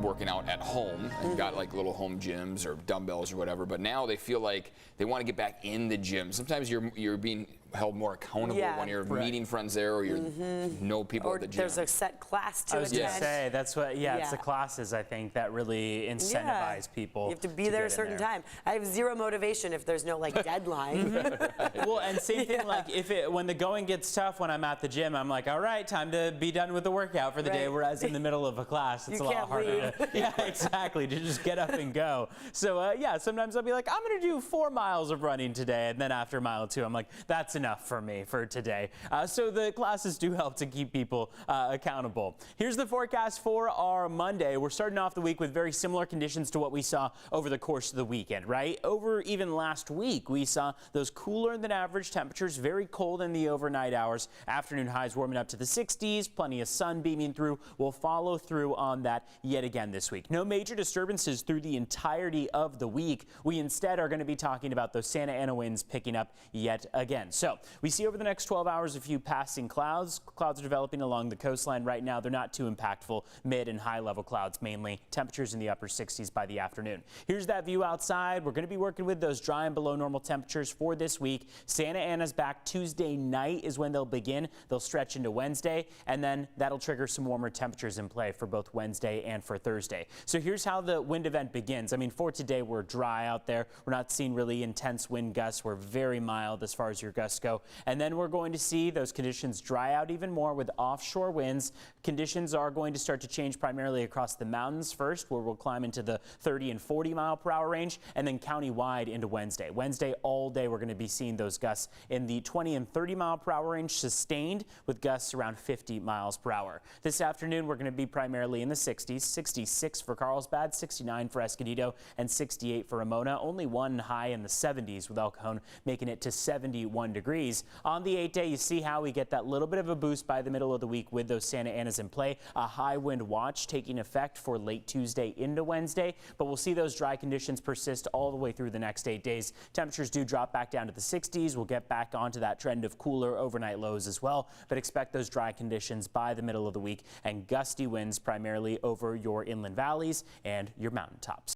working out at home and got like little home gyms or dumbbells or whatever, but now they feel like they want to get back in the gym. Sometimes you're being held more accountable when you're meeting friends there, or you know people at the gym. There's a set class to attend. I was going to say, that's what, it's the classes, I think, that really incentivize people. You have to be there a certain time. I have zero motivation if there's no like deadline. Well, and same thing, like when the going gets tough when I'm at the gym, I'm like, all right, time to be done with the workout for the day, whereas in the middle of a class, it's a lot harder to, exactly, to just get up and go. So sometimes I'll be like, I'm going to do 4 miles of running today, and then after mile 2, I'm like, that's enough for me for today. So the classes do help to keep people accountable. Here's the forecast for our Monday. We're starting off the week with very similar conditions to what we saw over the course of the weekend, right? Over even last week, we saw those cooler than average temperatures, very cold in the overnight hours. Afternoon highs warming up to the 60s, plenty of sun beaming through. We'll follow through on that yet again this week. No major disturbances through the entirety of the week. We instead are going to be talking about those Santa Ana winds picking up yet again. So we see over the next 12 hours a few passing clouds. Clouds are developing along the coastline right now. They're not too impactful. Mid and high level clouds mainly. Temperatures in the upper 60s by the afternoon. Here's that view outside. We're going to be working with those dry and below normal temperatures for this week. Santa Ana's back Tuesday night is when they'll begin. They'll stretch into Wednesday, and then that'll trigger some warmer temperatures in play for both Wednesday and for Thursday. So here's how the wind event begins. I mean, for today, we're dry out there. We're not seeing really intense wind gusts. We're very mild as far as your gusts go. And then we're going to see those conditions dry out even more with offshore winds. Conditions are going to start to change primarily across the mountains first, where we'll climb into the 30 and 40 mile per hour range, and then county-wide into Wednesday. Wednesday all day, we're going to be seeing those gusts in the 20 and 30 mile per hour range sustained, with gusts around 50 miles per hour. This afternoon, we're going to be primarily in the 60s, 66 for Carlsbad, 69 for Escondido, and 68 for Ramona. Only one high in the 70s with El Cajon making it to 71 degrees. On the 8-day, you see how we get that little bit of a boost by the middle of the week with those Santa Anas in play. A high wind watch taking effect for late Tuesday into Wednesday, but we'll see those dry conditions persist all the way through the next 8 days. Temperatures do drop back down to the 60s. We'll get back onto that trend of cooler overnight lows as well, but expect those dry conditions by the middle of the week and gusty winds primarily over your inland valleys and your mountaintops.